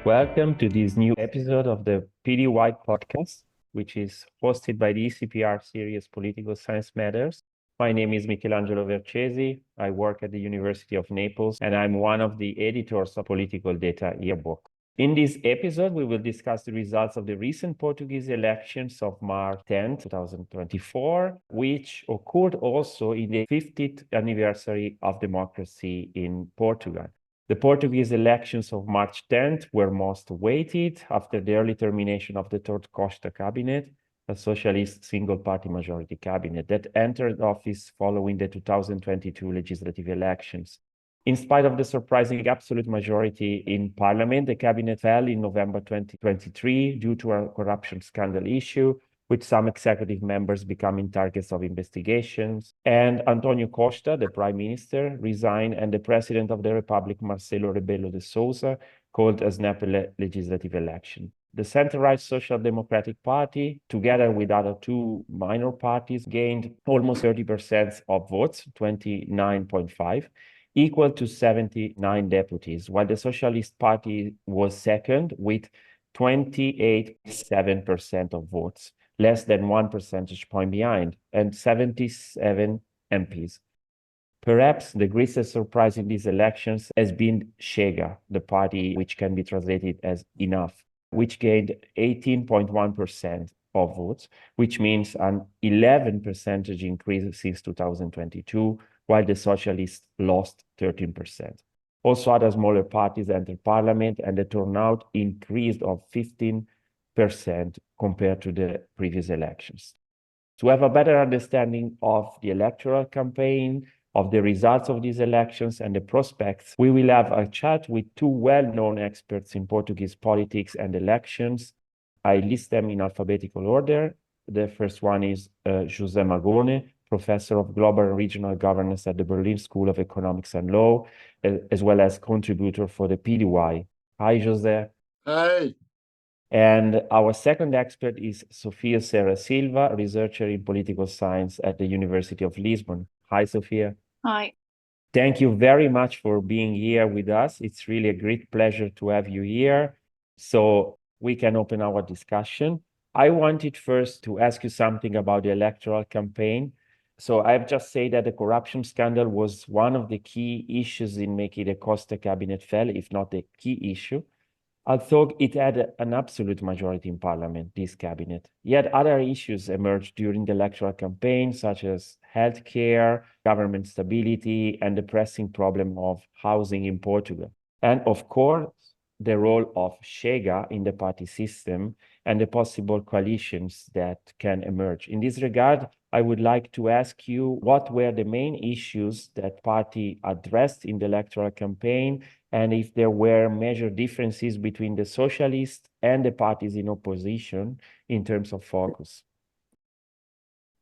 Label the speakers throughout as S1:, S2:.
S1: Welcome to this new episode of the PDY podcast, which is hosted by the ECPR series Political Science Matters. My name is Michelangelo Vercesi. I work at the University of Naples, and I'm one of the editors of Political Data Yearbook. In this episode, we will discuss the results of the recent Portuguese elections of March 10, 2024, which occurred also in the 50th anniversary of democracy in Portugal. The Portuguese elections of March 10th were most awaited after the early termination of the third Costa cabinet, a socialist single-party majority cabinet that entered office following the 2022 legislative elections. In spite of the surprising absolute majority in parliament, the cabinet fell in November 2023 due to a corruption scandal issue, with some executive members becoming targets of investigations. And Antonio Costa, the prime minister, resigned, and the president of the republic, Marcelo Rebelo de Sousa, called a snap legislative election. The center-right Social Democratic Party, together with other two minor parties, gained almost 30% of votes, 29.5, equal to 79 deputies, while the Socialist Party was second with 28.7% of votes, less than 1 percentage point behind, and 77 MPs. Perhaps the greatest surprise in these elections has been Chega, the party which can be translated as enough, which gained 18.1% of votes, which means an 11 percentage increase since 2022, while the Socialists lost 13%. Also, other smaller parties entered parliament, and the turnout increased of 15% compared to the previous elections. To have a better understanding of the electoral campaign, of the results of these elections and the prospects, we will have a chat with two well-known experts in Portuguese politics and elections. I list them in alphabetical order. The first one is José Magone, professor of global and regional governance at the Berlin School of Economics and Law, as well as contributor for the PDY. Hi, José.
S2: Hi.
S1: And our second expert is Sofia Serra Silva, researcher in political science at the University of Lisbon. Hi, Sofia.
S3: Hi.
S1: Thank you very much for being here with us. It's really a great pleasure to have you here, so we can open our discussion. I wanted first to ask you something about the electoral campaign. So I've just said that the corruption scandal was one of the key issues in making the Costa cabinet fall, if not the key issue. Although it had an absolute majority in parliament, this cabinet. Yet other issues emerged during the electoral campaign, such as healthcare, government stability, and the pressing problem of housing in Portugal. And of course, the role of Chega in the party system and the possible coalitions that can emerge. In this regard, I would like to ask you, what were the main issues that party addressed in the electoral campaign, and if there were major differences between the socialists and the parties in opposition in terms of focus?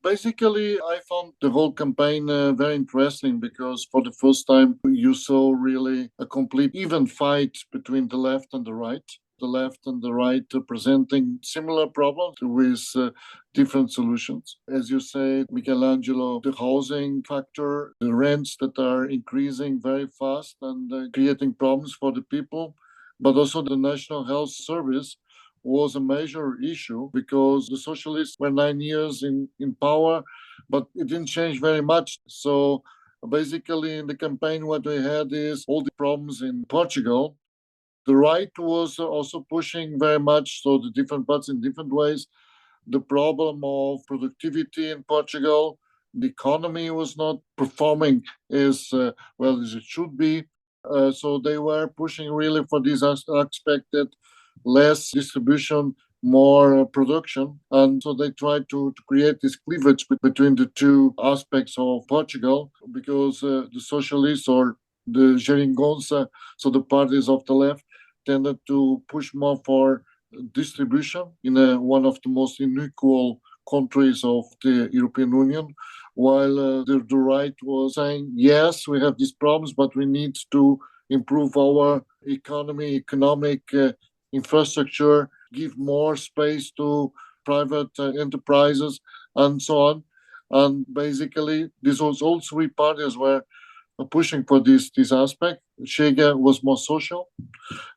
S2: Basically, I found the whole campaign very interesting because for the first time you saw really a complete even fight between the left and the right. The left and the right presenting similar problems with different solutions. As you said, Michelangelo, the housing factor, the rents that are increasing very fast and creating problems for the people, but also the National Health Service was a major issue because the socialists were 9 years in power, but it didn't change very much. So basically in the campaign, what we had is all the problems in Portugal. The right was also pushing very much, so the different parts in different ways. The problem of productivity in Portugal, the economy was not performing as well as it should be. So they were pushing really for this aspect that less distribution, more production. And so they tried to create this cleavage between the two aspects of Portugal because the socialists or the Geringonça, so the parties of the left, tended to push more for distribution in one of the most unequal countries of the European Union, while the right was saying, yes, we have these problems, but we need to improve our economic infrastructure, give more space to private enterprises, and so on. And basically, these was all three parties were pushing for this aspect. Chega was more social,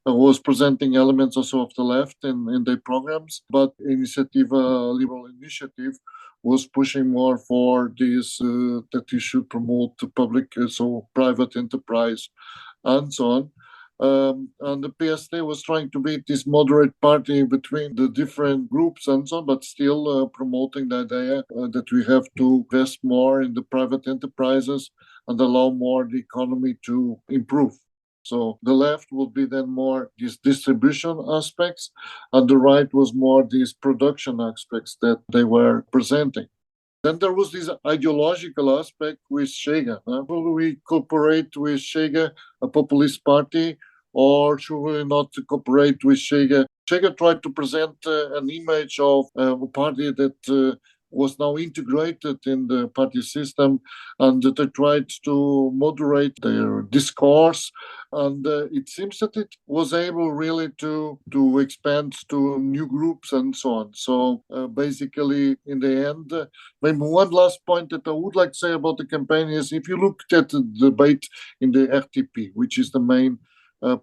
S2: was presenting elements also of the left in their programs, but Liberal Initiative was pushing more for this that you should promote the public, so private enterprise, and so on. And the PSD was trying to be this moderate party between the different groups and so on, but still promoting the idea that we have to invest more in the private enterprises and allow more the economy to improve. So the left would be then more these distribution aspects, and the right was more these production aspects that they were presenting. Then there was this ideological aspect with Chega. Will we cooperate with Chega, a populist party, or should we not cooperate with Chega? Chega tried to present an image of a party that was now integrated in the party system, and they tried to moderate their discourse. And it seems that it was able really to expand to new groups and so on. So basically, in the end, maybe one last point that I would like to say about the campaign is if you looked at the debate in the RTP, which is the main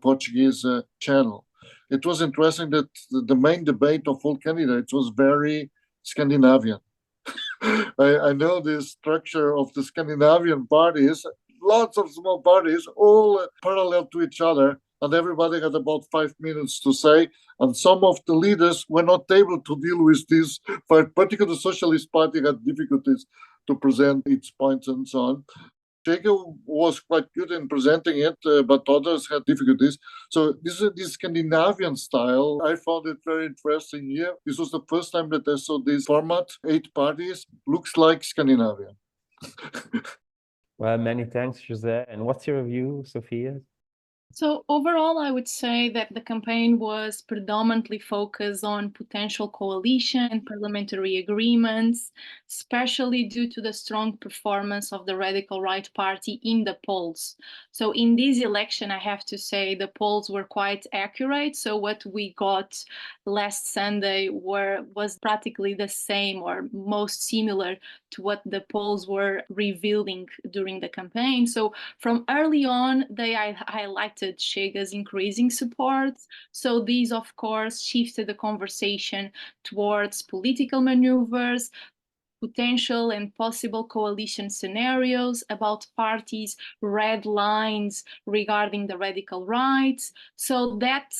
S2: Portuguese channel, it was interesting that the main debate of all candidates was very Scandinavian. I know the structure of the Scandinavian parties, lots of small parties, all parallel to each other, and everybody had about 5 minutes to say. And some of the leaders were not able to deal with this. Particularly, the Socialist Party had difficulties to present its points and so on. Chega was quite good in presenting it, but others had difficulties. So this Scandinavian style, I found it very interesting here. This was the first time that I saw this format, 8 parties, looks like Scandinavia.
S1: Well, many thanks, Jose. And what's your view, Sophia?
S3: So overall, I would say that the campaign was predominantly focused on potential coalition and parliamentary agreements, especially due to the strong performance of the Radical Right Party in the polls. So in this election, I have to say the polls were quite accurate. So what we got last Sunday was practically the same or most similar to what the polls were revealing during the campaign. So from early on, they highlighted Chega's increasing support. So these, of course, shifted the conversation towards political maneuvers, potential and possible coalition scenarios, about parties' red lines regarding the radical right. So that,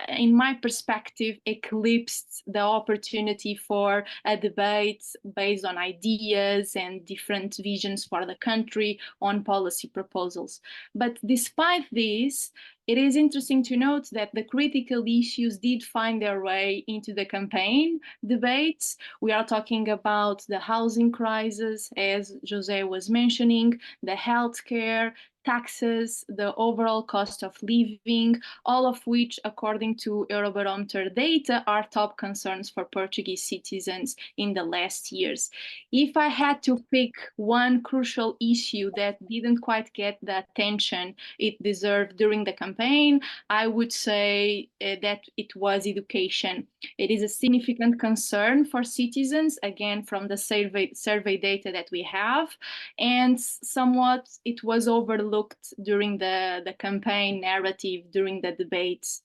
S3: in my perspective, eclipsed the opportunity for a debate based on ideas and different visions for the country on policy proposals. But despite this, it is interesting to note that the critical issues did find their way into the campaign debates. We are talking about the housing crisis, as Jose was mentioning, the healthcare, taxes, the overall cost of living, all of which, according to Eurobarometer data, are top concerns for Portuguese citizens in the last years. If I had to pick one crucial issue that didn't quite get the attention it deserved during the campaign, I would say that it was education. It is a significant concern for citizens, again, from the survey data that we have, and somewhat it was overlooked during the campaign narrative, during the debates.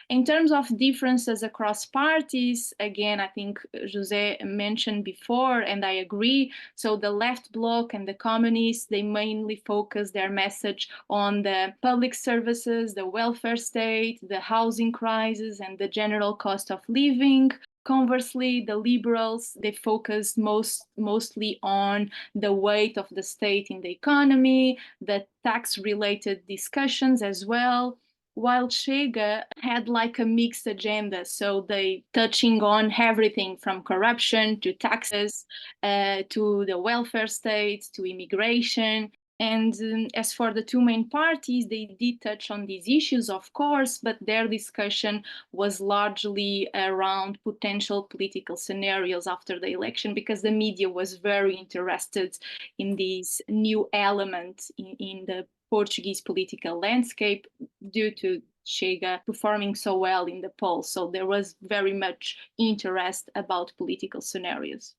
S3: In terms of differences across parties, again, I think Jose mentioned before, and I agree. So the left bloc and the communists, they mainly focus their message on the public services, the welfare state, the housing crisis, and the general cost of living. Conversely, the liberals, they focused mostly on the weight of the state in the economy, the tax-related discussions as well, while Chega had like a mixed agenda. So they touching on everything from corruption to taxes, to the welfare state, to immigration. And as for the two main parties, they did touch on these issues, of course, but their discussion was largely around potential political scenarios after the election, because the media was very interested in this new element in the Portuguese political landscape due to Chega performing so well in the polls. So there was very much interest about political scenarios.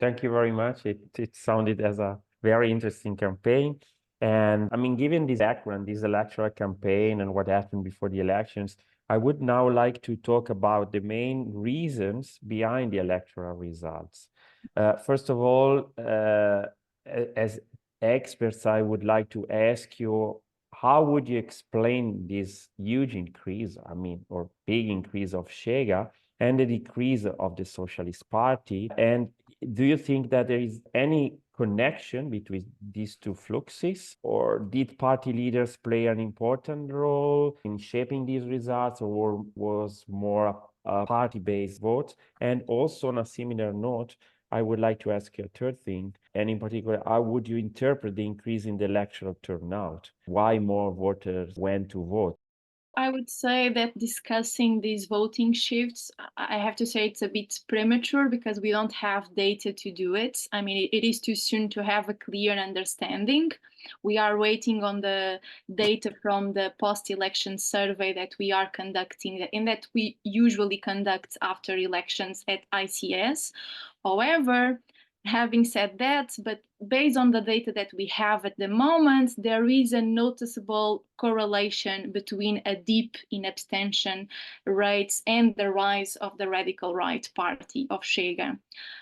S1: Thank you very much. It sounded as a very interesting campaign. And I mean, given this background, this electoral campaign and what happened before the elections, I would now like to talk about the main reasons behind the electoral results. First of all, as experts, I would like to ask you, how would you explain this huge increase, I mean, or big increase of Chega and the decrease of the Socialist Party? And do you think that there is any connection between these two fluxes, or did party leaders play an important role in shaping these results, or was more a party-based vote? And also on a similar note, I would like to ask you a third thing, and in particular, how would you interpret the increase in the electoral turnout? Why more voters went to vote?
S3: I would say that discussing these voting shifts, I have to say it's a bit premature because we don't have data to do it. I mean, it is too soon to have a clear understanding. We are waiting on the data from the post-election survey that we are conducting and that we usually conduct after elections at ICS. However, having said that, but based on the data that we have at the moment, there is a noticeable correlation between a dip in abstention rates and the rise of the radical right party of Chega.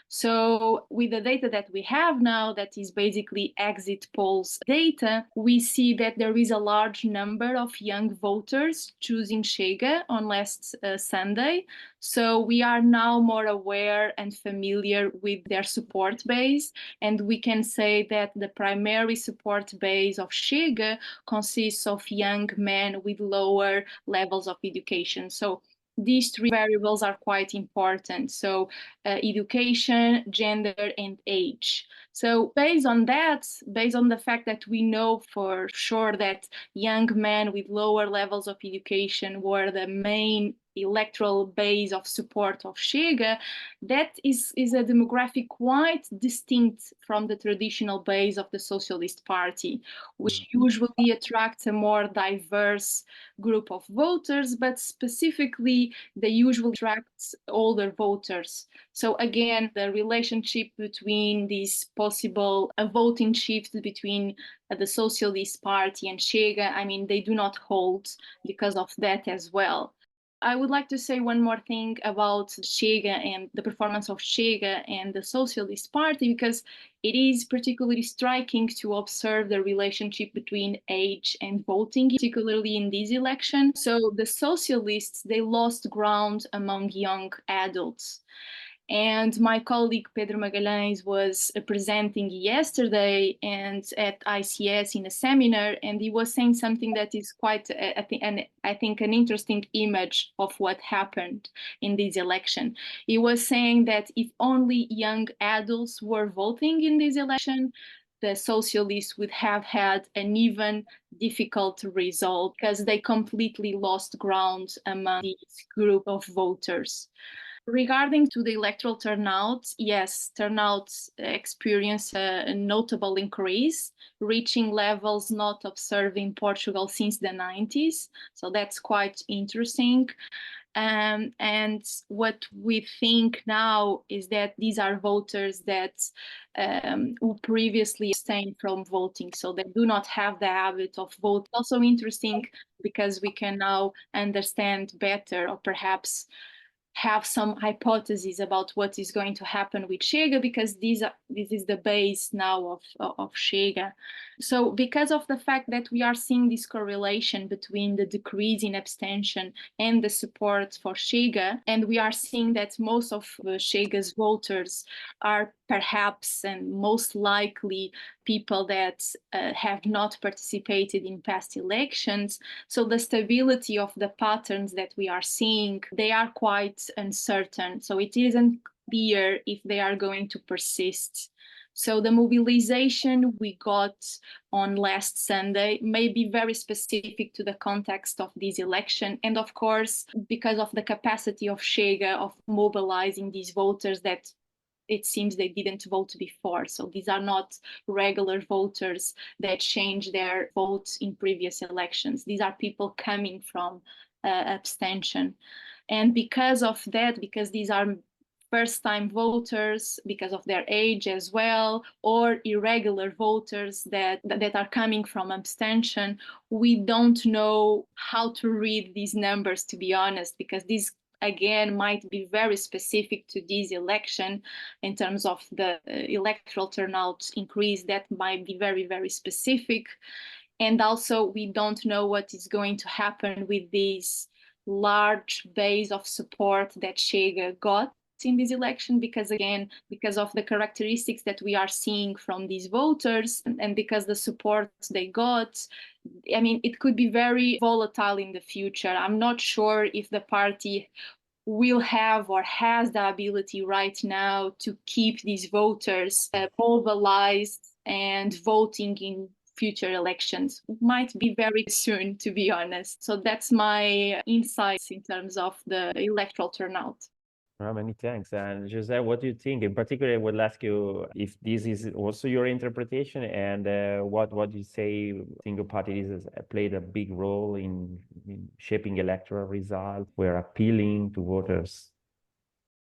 S3: So with the data that we have now, that is basically exit polls data, we see that there is a large number of young voters choosing Chega on last Sunday. So we are now more aware and familiar with their support base, and we can say that the primary support base of Chega consists of young men with lower levels of education. So these three variables are quite important. So education, gender, and age. So based on that, based on the fact that we know for sure that young men with lower levels of education were the main electoral base of support of Chega, that is a demographic quite distinct from the traditional base of the Socialist Party, which usually attracts a more diverse group of voters, but specifically they usually attract older voters. So again, the relationship between these possible voting shifts between the Socialist Party and Chega, I mean, they do not hold because of that as well. I would like to say one more thing about Chega and the performance of Chega and the Socialist Party, because it is particularly striking to observe the relationship between age and voting, particularly in this election. So the Socialists, they lost ground among young adults. And my colleague Pedro Magalhães was presenting yesterday and at ICS in a seminar, and he was saying something that is quite, I think, an interesting image of what happened in this election. He was saying that if only young adults were voting in this election, the socialists would have had an even difficult result because they completely lost ground among this group of voters. Regarding to the electoral turnout, yes, turnout experienced a notable increase, reaching levels not observed in Portugal since the 90s. So that's quite interesting. And what we think now is that these are voters that who previously abstained from voting, so they do not have the habit of voting. Also interesting because we can now understand better, or perhaps have some hypotheses about what is going to happen with Chega, because this is the base now of Chega. So because of the fact that we are seeing this correlation between the decrease in abstention and the support for Chega, and we are seeing that most of Chega's voters are perhaps and most likely people that have not participated in past elections. So the stability of the patterns that we are seeing, they are quite uncertain. So it isn't clear if they are going to persist. So the mobilization we got on last Sunday may be very specific to the context of this election. And of course, because of the capacity of Chega of mobilizing these voters that it seems they didn't vote before. So these are not regular voters that change their votes in previous elections. These are people coming from abstention. And because of that, because these are first-time voters because of their age as well, or irregular voters that are coming from abstention. We don't know how to read these numbers, to be honest, because these again might be very specific to this election in terms of the electoral turnout increase. That might be very, very specific. And also we don't know what is going to happen with this large base of support that Chega got in this election, because again, because of the characteristics that we are seeing from these voters and because the support they got, I mean, it could be very volatile in the future. I'm not sure if the party will have or has the ability right now to keep these voters mobilized and voting in future elections. It might be very soon, to be honest. So that's my insights in terms of the electoral turnout.
S1: Well, many thanks. And Jose, what do you think? In particular, I would ask you if this is also your interpretation, and what do you say single parties has played a big role in shaping electoral results, were appealing to voters?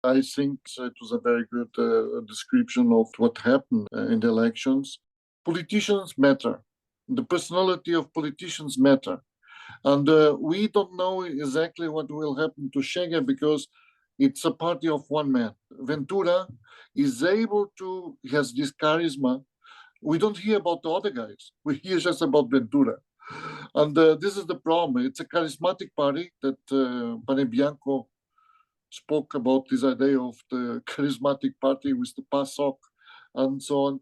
S2: I think it was a very good description of what happened in the elections. Politicians matter. The personality of politicians matter. And we don't know exactly what will happen to Chega because it's a party of one man. Ventura is able to, has this charisma. We don't hear about the other guys. We hear just about Ventura. And this is the problem. It's a charismatic party that Pane Bianco spoke about this idea of the charismatic party with the PASOK and so on.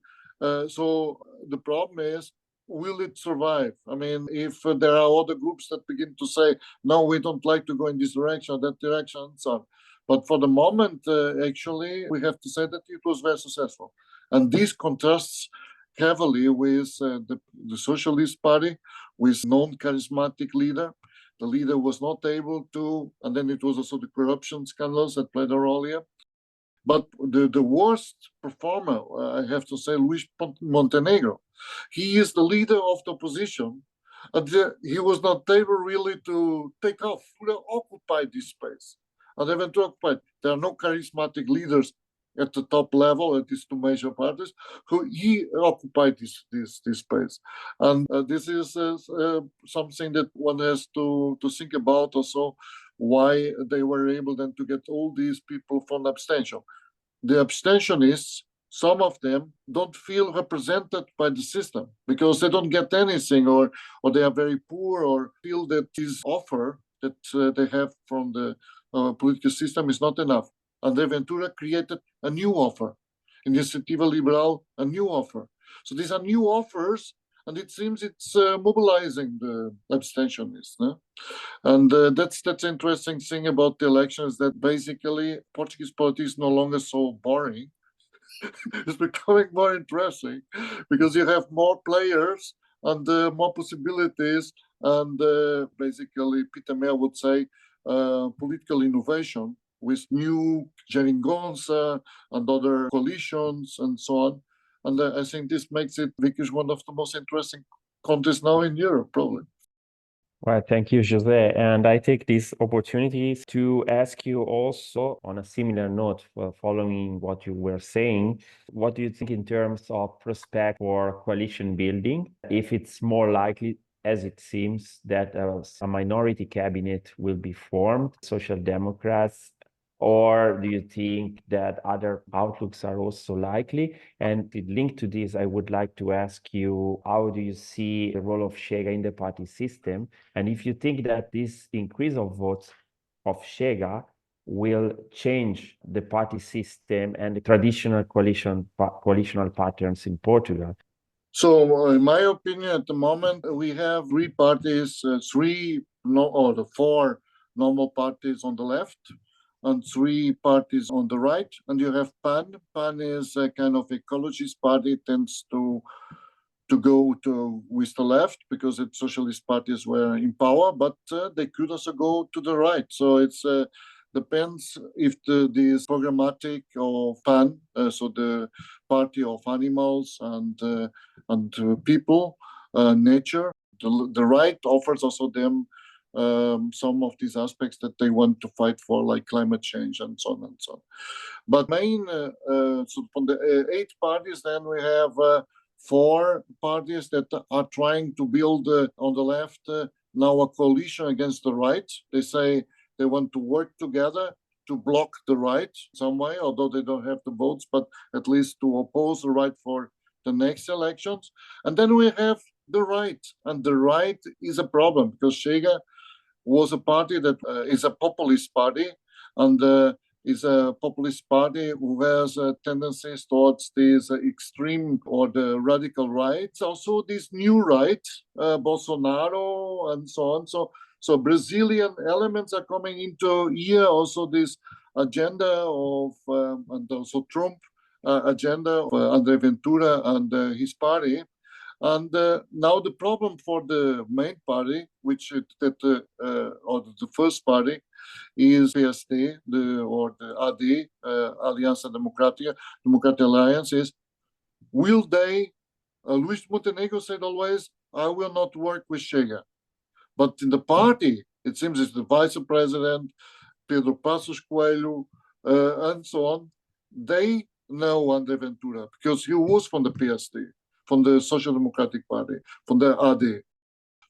S2: So the problem is, will it survive? I mean, if there are other groups that begin to say, no, we don't like to go in this direction or that direction, and so on. But for the moment, actually, we have to say that it was very successful. And this contrasts heavily with the Socialist Party, with non-charismatic leader. The leader was not able to, and then it was also the corruption scandals that played a role here. But the worst performer, I have to say, Luis Montenegro. He is the leader of the opposition, and he was not able really to take off, to occupy this space. And even to occupy, there are no charismatic leaders at the top level at these two major parties who he occupied this space. And this is something that one has to think about also, why they were able then to get all these people from abstention. The abstentionists, some of them don't feel represented by the system because they don't get anything, or they are very poor, or feel that this offer that they have from the political system is not enough. André Ventura created a new offer. Iniciativa Liberal, a new offer. So these are new offers, and it seems it's mobilizing the abstentionists. No? And that's interesting thing about the elections, that basically Portuguese politics is no longer so boring. It's becoming more interesting because you have more players and more possibilities, and basically Peter Mayer would say political innovation with new geringonça and other coalitions and so on. And I think this makes it, Vickers, one of the most interesting countries now in Europe, probably.
S1: Well, thank you, Jose. And I take this opportunity to ask you also on a similar note, following what you were saying, what do you think in terms of prospect for coalition building? If it's more likely, as it seems, that a minority cabinet will be formed, Social Democrats, or do you think that other outlooks are also likely? And linked to this, I would like to ask you, how do you see the role of Chega in the party system? And if you think that this increase of votes of Chega will change the party system and the traditional coalitional patterns in Portugal?
S2: So, in my opinion, at the moment, we have three parties, the four normal parties on the left, and three parties on the right. And you have PAN. PAN is a kind of ecologist party, tends to go with the left because its socialist parties were in power, but they could also go to the right. So it's depends if this programmatic of PAN, so the party of animals and people, nature. The right offers also them some of these aspects that they want to fight for, like climate change and so on and so on. But main, so from the 8 parties, then we have 4 parties that are trying to build on the left now a coalition against the right. They say they want to work together to block the right some way, although they don't have the votes, but at least to oppose the right for the next elections. And then we have the right, and the right is a problem because Chega was a party that is a populist party, and is a populist party who has tendencies towards this extreme or the radical right. Also, this new right, Bolsonaro and so on. So Brazilian elements are coming into here. Also, this agenda of and also Trump agenda of André Ventura and his party. And now the problem for the main party, or the first party, is PSD, or the AD, Aliança Democratic Alliance, is will they, Luis Montenegro said always, I will not work with Chega. But in the party, it seems it's the vice president, Pedro Passos Coelho, and so on, they know André Ventura because he was from the PSD, from the Social Democratic Party, from the AD.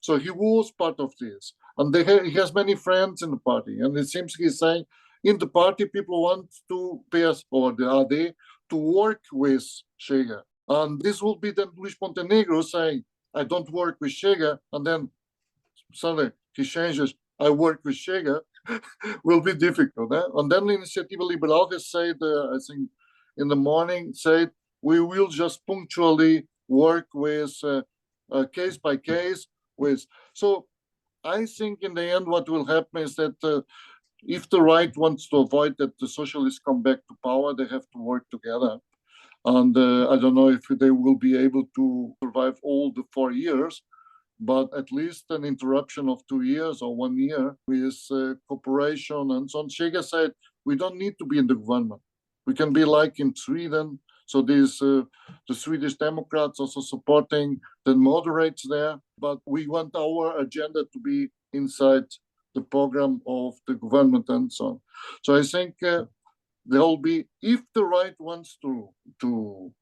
S2: So he was part of this. And he has many friends in the party. And it seems he's saying, in the party, people want to PS or the AD to work with Chega. And this will be then Luis Montenegro saying, I don't work with Chega. And then suddenly he changes, I work with Chega. Will be difficult. And then Iniciativa Liberal has said, I think in the morning, said, we will just punctually work with case by case. So I think in the end what will happen is that if the right wants to avoid that the socialists come back to power, they have to work together. And I don't know if they will be able to survive all the 4 years, but at least an interruption of 2 years or 1 year with cooperation and so on. Chega said, we don't need to be in the government. We can be like in Sweden. So these the Swedish Democrats also supporting the moderates there, but we want our agenda to be inside the program of the government and so on. So I think there will be, if the right wants to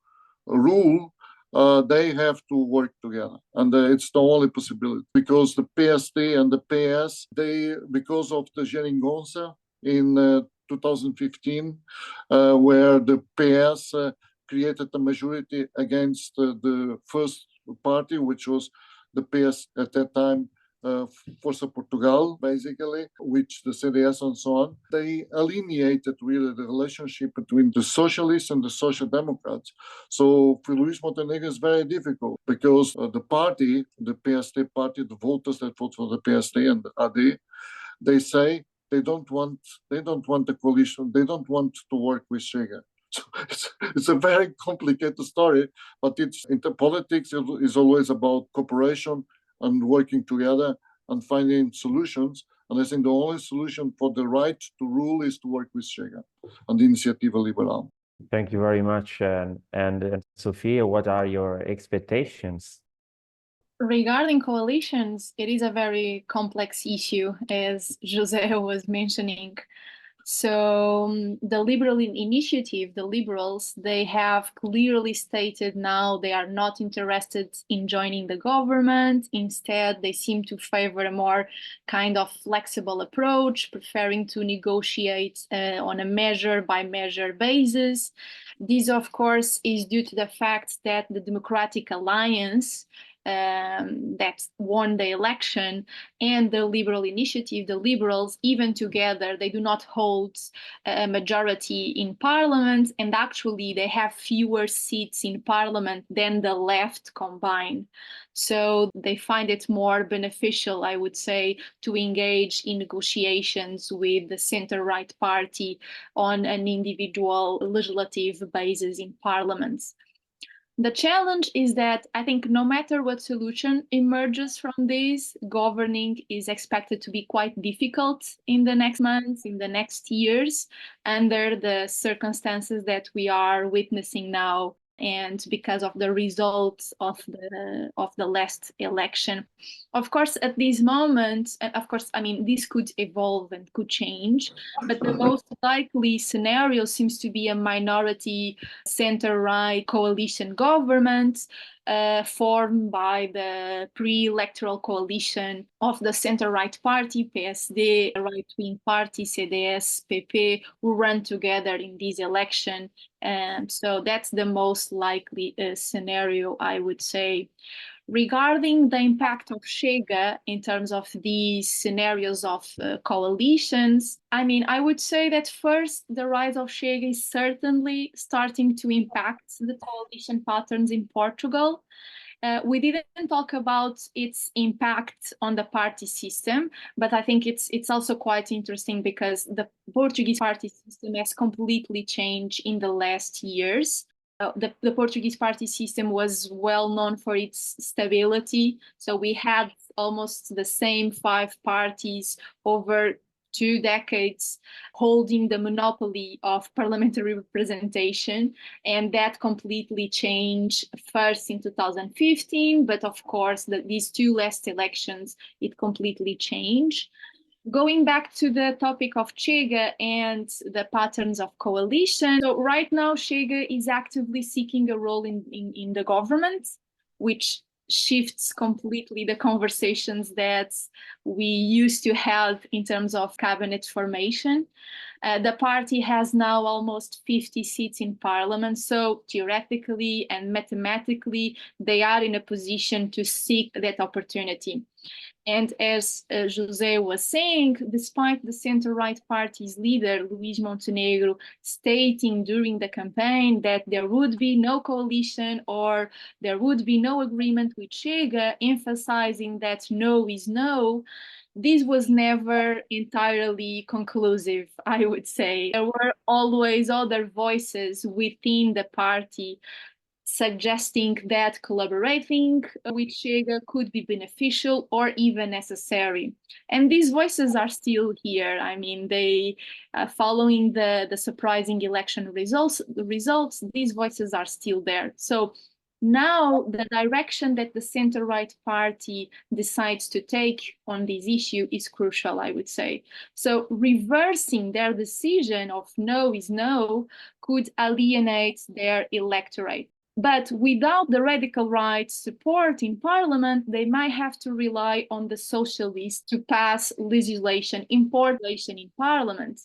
S2: rule, they have to work together, and it's the only possibility because the PSD and the PS, because of the Geringonça in 2015, where the PS created a majority against the first party, which was the PS at that time, Força Portugal, basically, which the CDS and so on. They alienated really the relationship between the socialists and the social democrats. So for Luis Montenegro, it's very difficult because the party, the PSD party, the voters that vote for the PSD and the AD, they say they don't want a coalition. They don't want to work with Chega. So it's a very complicated story, but politics is always about cooperation and working together and finding solutions. And I think the only solution for the right to rule is to work with Chega and the Iniciativa Liberal.
S1: Thank you very much. And Sofia, what are your expectations?
S3: Regarding coalitions, it is a very complex issue, as Jose was mentioning. So the Liberal Initiative, the Liberals, they have clearly stated now they are not interested in joining the government. Instead, they seem to favor a more kind of flexible approach, preferring to negotiate on a measure-by-measure basis. This, of course, is due to the fact that the Democratic Alliance that won the election and the Liberal Initiative, the Liberals, even together, they do not hold a majority in parliament, and actually they have fewer seats in parliament than the left combined. So they find it more beneficial, I would say, to engage in negotiations with the center-right party on an individual legislative basis in parliaments. The challenge is that I think no matter what solution emerges from this, governing is expected to be quite difficult in the next months, in the next years, under the circumstances that we are witnessing now and because of the results of the last election. Of course, at this moment, of course, I mean, this could evolve and could change, but the most likely scenario seems to be a minority center-right coalition government formed by the pre-electoral coalition of the center-right party, PSD, right-wing party, CDS, PP, who run together in this election. And so that's the most likely scenario, I would say. Regarding the impact of Chega in terms of these scenarios of coalitions, I mean, I would say that first, the rise of Chega is certainly starting to impact the coalition patterns in Portugal. We didn't talk about its impact on the party system, but I think it's also quite interesting because the Portuguese party system has completely changed in the last years. The Portuguese party system was well known for its stability. So we had almost the same 5 parties over 2 decades holding the monopoly of parliamentary representation, and that completely changed first in 2015, but of course these 2 last elections, it completely changed. Going back to the topic of Chega and the patterns of coalition, so right now Chega is actively seeking a role in the government, which shifts completely the conversations that we used to have in terms of cabinet formation. The party has now almost 50 seats in parliament, so theoretically and mathematically, they are in a position to seek that opportunity. And as José was saying, despite the center-right party's leader, Luís Montenegro, stating during the campaign that there would be no coalition or there would be no agreement with Chega, emphasizing that no is no, this was never entirely conclusive, I would say. There were always other voices within the party suggesting that collaborating with Chega could be beneficial or even necessary. And these voices are still here. I mean, they, following the surprising election results, these voices are still there. So now the direction that the center-right party decides to take on this issue is crucial, I would say. So reversing their decision of no is no could alienate their electorate. But without the radical right support in parliament, they might have to rely on the socialists to pass legislation, import legislation in parliament.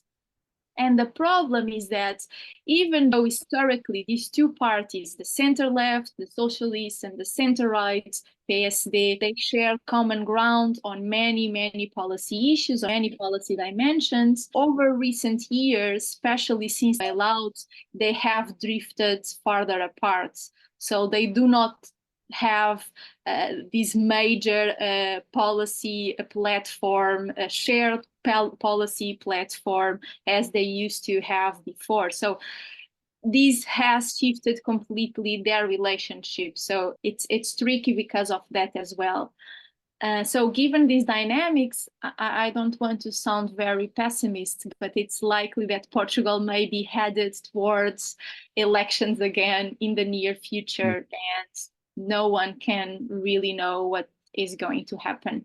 S3: And the problem is that even though historically these 2 parties, the center-left, the socialists, and the center-right, PSD, they share common ground on many policy issues, on many policy dimensions. Over recent years, especially since the bailout, they have drifted farther apart. So they do not have this major policy platform, shared policy platform as they used to have before. So this has shifted completely their relationship. So it's tricky because of that as well. So given these dynamics, I don't want to sound very pessimist, but it's likely that Portugal may be headed towards elections again in the near future, and no one can really know what is going to happen.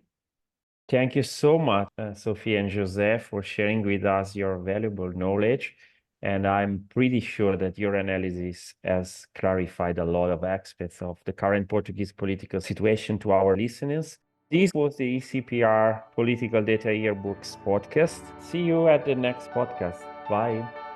S1: Thank you so much, Sophia and José, for sharing with us your valuable knowledge. And I'm pretty sure that your analysis has clarified a lot of aspects of the current Portuguese political situation to our listeners. This was the ECPR Political Data Yearbooks podcast. See you at the next podcast. Bye.